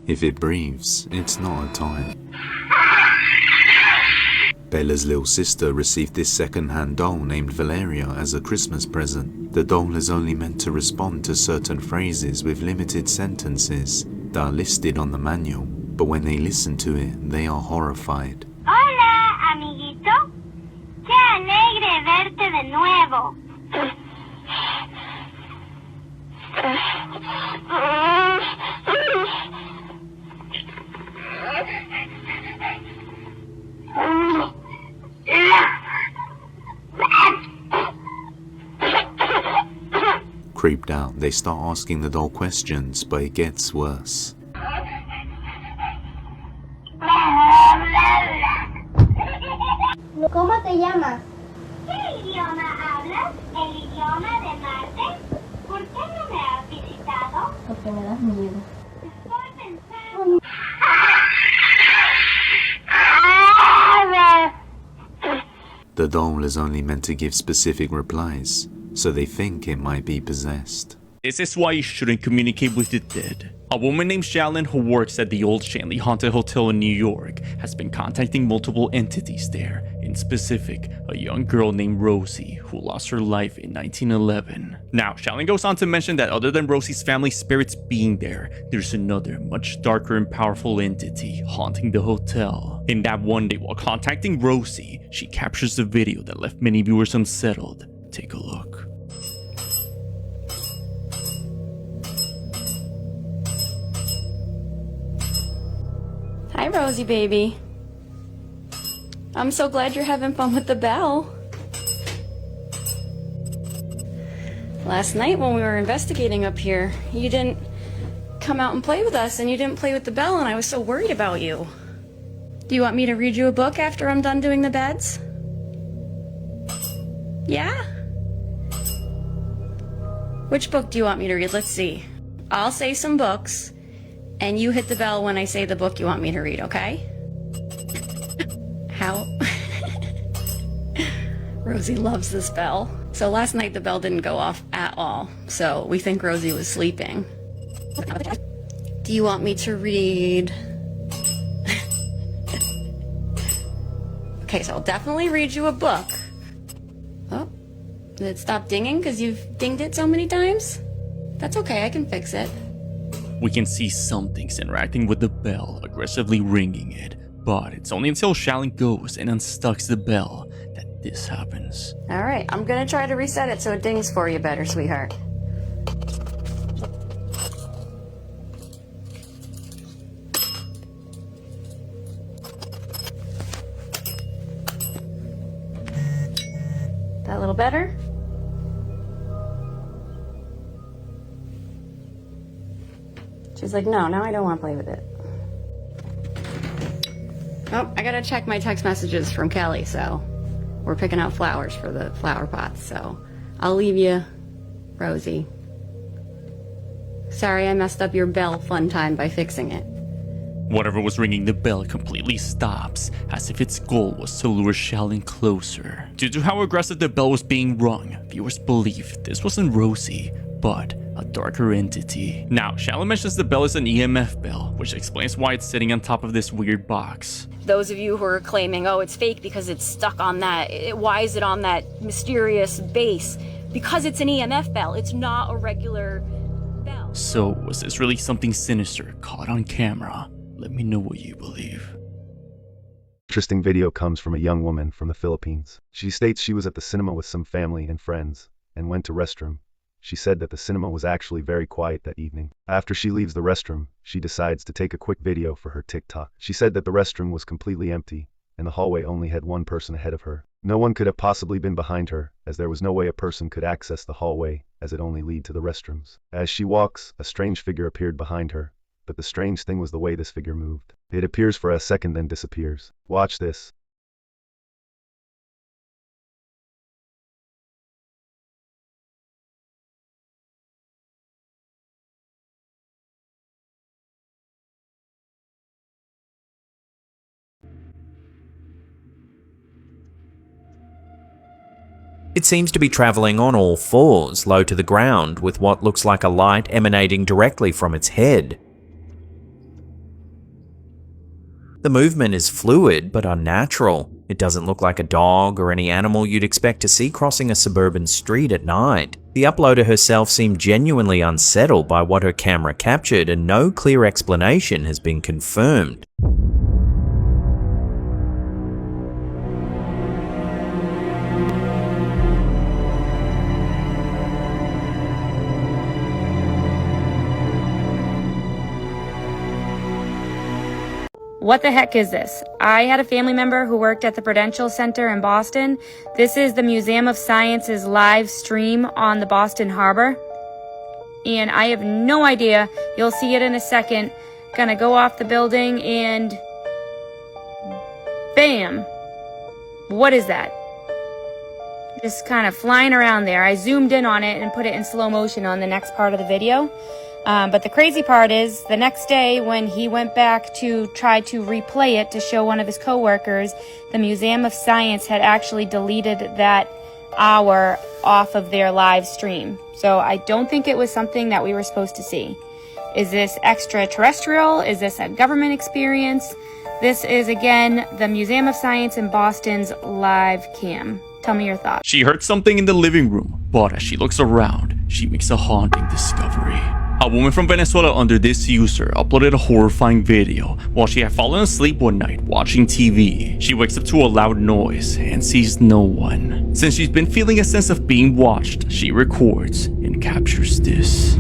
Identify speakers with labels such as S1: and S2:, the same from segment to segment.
S1: If it breathes, it's not a toy. Bella's little sister received this second-hand doll named Valeria as a Christmas present. The doll is only meant to respond to certain phrases with limited sentences that are listed on the manual, but when they listen to it, they are horrified.
S2: Hola, amiguito. Qué alegre verte de nuevo.
S1: Creeped out, they start asking the doll questions, but it gets worse.
S2: ¿Cómo te llamas? ¿Qué idioma hablas? ¿El idioma de Marte? ¿Por qué no me has visitado? Porque me das miedo. Estoy pensando.
S1: The doll is only meant to give specific replies, so they think it might be possessed.
S3: This is why you shouldn't communicate with the dead. A woman named Shalyn who works at the old Shanley Haunted Hotel in New York has been contacting multiple entities there, in specific, a young girl named Rosie who lost her life in 1911. Now, Shalyn goes on to mention that other than Rosie's family spirits being there, there's another much darker and powerful entity haunting the hotel. In that one day while contacting Rosie, she captures a video that left many viewers unsettled. Take a look.
S4: Hi, Rosie baby. I'm so glad you're having fun with the bell. Last night when we were investigating up here, you didn't come out and play with us, and you didn't play with the bell, and I was so worried about you. Do you want me to read you a book after I'm done doing the beds? Yeah? Which book do you want me to read? Let's see. I'll say some books, and you hit the bell when I say the book you want me to read, okay? How? Rosie loves this bell. So last night the bell didn't go off at all, so we think Rosie was sleeping. Do you want me to read? Okay, so I'll definitely read you a book. Oh, did it stop dinging because you've dinged it so many times? That's okay, I can fix it.
S3: We can see something's interacting with the bell, aggressively ringing it, but it's only until Shalyn goes and unstucks the bell that this happens.
S4: Alright, I'm gonna try to reset it so it dings for you better, sweetheart. That a little better? She's like, no, now I don't want to play with it. Oh, I gotta check my text messages from Kelly, so we're picking out flowers for the flower pots, so I'll leave you, Rosie. Sorry I messed up your bell fun time by fixing it.
S3: Whatever was ringing the bell completely stops, as if its goal was to lure Shalyn closer. Due to how aggressive the bell was being rung, viewers believe this wasn't Rosie, but a darker entity. Now, Shalyn mentions the bell is an EMF bell, which explains why it's sitting on top of this weird box.
S4: Those of you who are claiming, oh, it's fake because it's stuck on that, why is it on that mysterious base? Because it's an EMF bell, it's not a regular bell.
S3: So, was this really something sinister caught on camera? Let me know what you believe.
S5: Interesting video comes from a young woman from the Philippines. She states she was at the cinema with some family and friends and went to restroom. She said that the cinema was actually very quiet that evening. After she leaves the restroom, she decides to take a quick video for her TikTok. She said that the restroom was completely empty and the hallway only had one person ahead of her. No one could have possibly been behind her, as there was no way a person could access the hallway, as it only lead to the restrooms. As she walks, a strange figure appeared behind her. But the strange thing was the way this figure moved. It appears for a second then disappears. Watch this.
S6: It seems to be travelling on all fours, low to the ground, with what looks like a light emanating directly from its head. The movement is fluid but unnatural. It doesn't look like a dog or any animal you'd expect to see crossing a suburban street at night. The uploader herself seemed genuinely unsettled by what her camera captured, and no clear explanation has been confirmed.
S7: What the heck is this? I had a family member who worked at the Prudential Center in Boston. This is the Museum of Science's live stream on the Boston Harbor. And I have no idea. You'll see it in a second. Gonna go off the building and bam. What is that? Just kind of flying around there. I zoomed in on it and put it in slow motion on the next part of the video. But the crazy part is, the next day when he went back to try to replay it to show one of his coworkers, the Museum of Science had actually deleted that hour off of their live stream. So I don't think it was something that we were supposed to see. Is this extraterrestrial? Is this a government experience? This is, again, the Museum of Science in Boston's live cam. Tell me your thoughts.
S3: She heard something in the living room, but as she looks around, she makes a haunting discovery. A woman from Venezuela under this user uploaded a horrifying video while she had fallen asleep one night watching TV. She wakes up to a loud noise and sees no one. Since she's been feeling a sense of being watched, she records and captures this.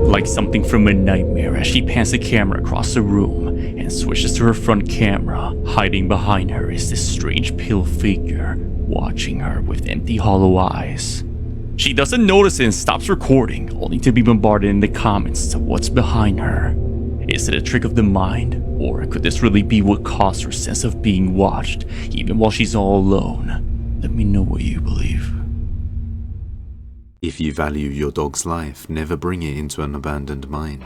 S3: Like something from a nightmare, as she pans the camera across the room and switches to her front camera. Hiding behind her is this strange pale figure, watching her with empty hollow eyes. She doesn't notice it and stops recording, only to be bombarded in the comments to what's behind her. Is it a trick of the mind, or could this really be what caused her sense of being watched, even while she's all alone? Let me know what you believe.
S1: If you value your dog's life, never bring it into an abandoned mine.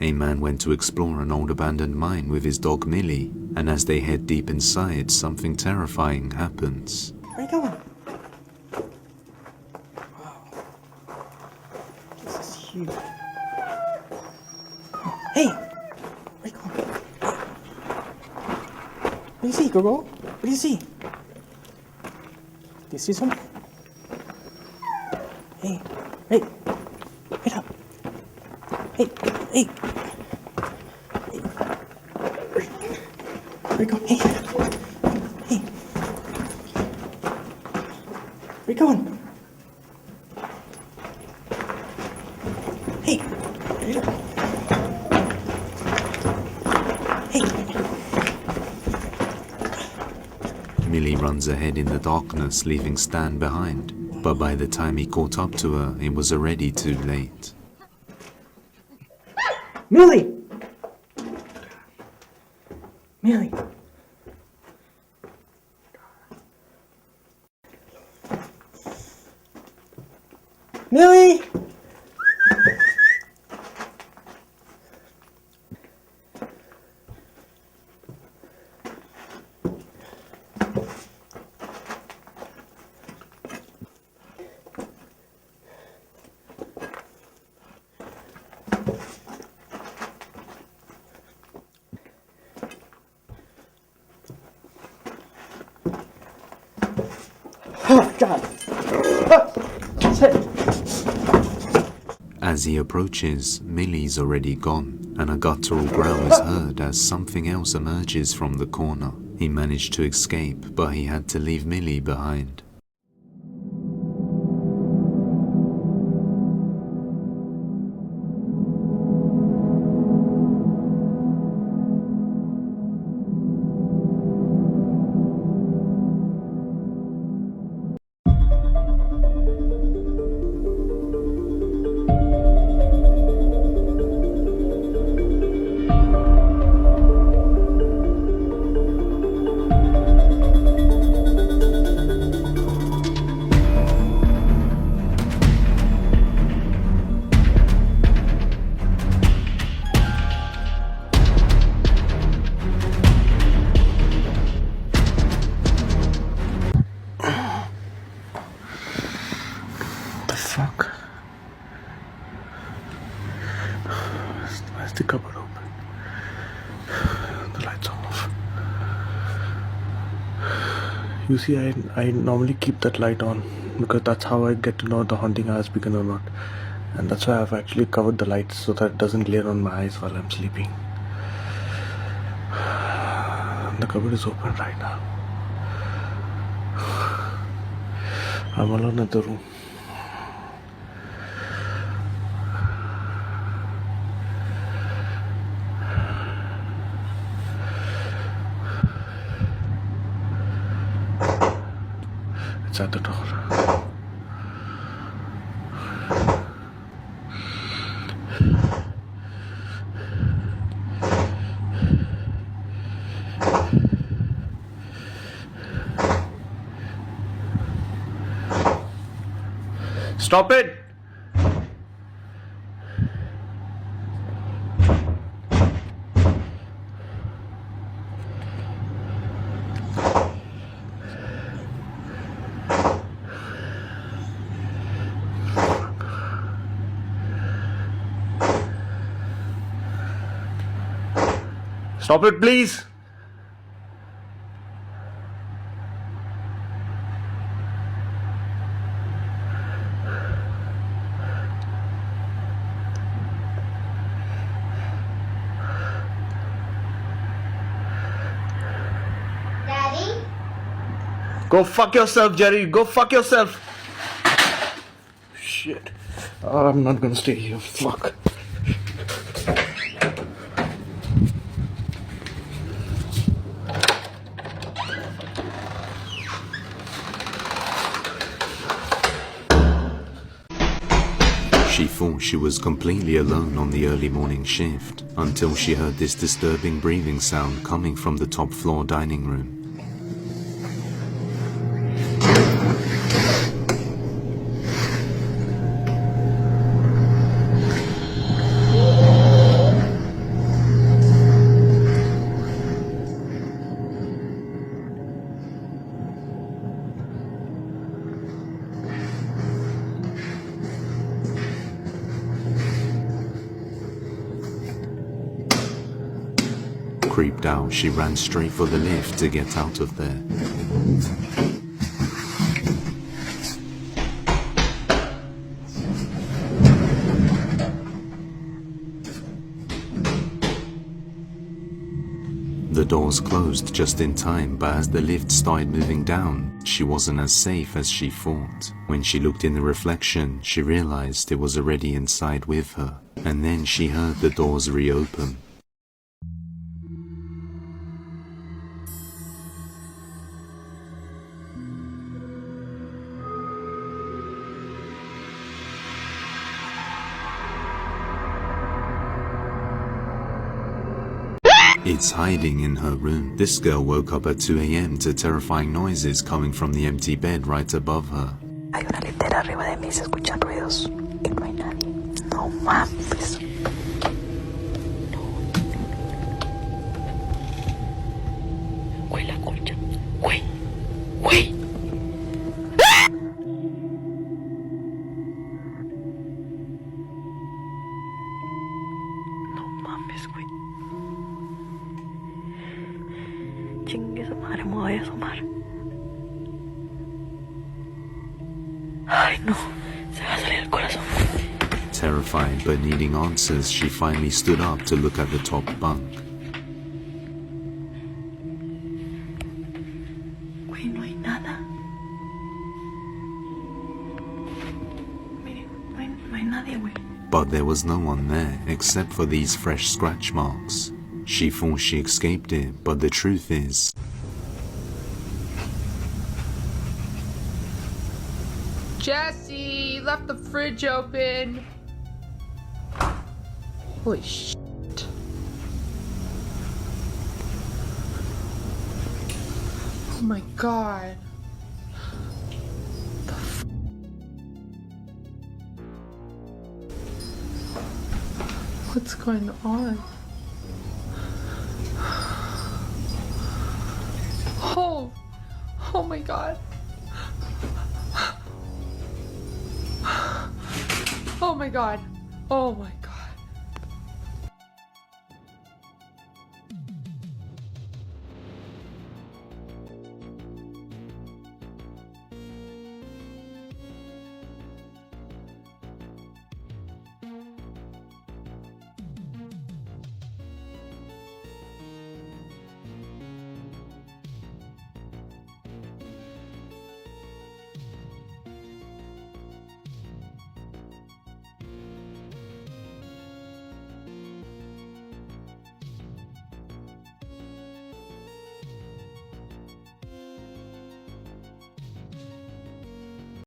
S1: A man went to explore an old abandoned mine with his dog Millie, and as they head deep inside, something terrifying happens.
S8: Where are you going? Wow. This is huge. Hey! Where are you going? What do you see, Gogo? What do you see? Do you see something? Hey, hey, wait up. Hey, hey. Hey. Where you going? Hey, hey. Where you going? Hey, wait up. Hey.
S1: Millie runs ahead in the darkness, leaving Stan behind. But by the time he caught up to her, it was already too late.
S8: Millie! Millie! Millie! Oh, God.
S1: As he approaches, Millie's already gone, and a guttural growl is heard as something else emerges from the corner. He managed to escape, but he had to leave Millie behind.
S9: the cupboard open. The lights are off. You see, I normally keep that light on because that's how I get to know the haunting has begun or not. And that's why I've actually covered the lights so that it doesn't glare on my eyes while I'm sleeping. The cupboard is open right now. I'm alone in the room. It's at the door. Stop it! Stop it, please!
S2: Daddy?
S9: Go fuck yourself, Jerry. Go fuck yourself. Shit. I'm not gonna stay here. Fuck.
S1: She thought she was completely alone on the early morning shift until she heard this disturbing breathing sound coming from the top floor dining room. Creeped out, she ran straight for the lift to get out of there. The doors closed just in time, but as the lift started moving down, she wasn't as safe as she thought. When she looked in the reflection, she realized it was already inside with her, and then she heard the doors reopen. It's hiding in her room. This girl woke up at 2 a.m. to terrifying noises coming from the empty bed right above her.
S10: Hay una litera arriba de mí, se escuchan ruidos y no hay nadie. No mames. Güey, la concha. Güey. Güey. No mames, güey. Chingue su madre, me voy a asomar. Ay, no. Se va a salir el corazón.
S1: Terrified but needing answers, she finally stood up to look at the top bunk.
S10: Güey, no hay nada. Miren, no hay nadie, güey.
S1: But there was no one there except for these fresh scratch marks. She thought she escaped it, but the truth is,
S11: Jesse, left the fridge open. Holy shit. Oh my god. What's going on? Oh my god. Oh my god. Oh my god.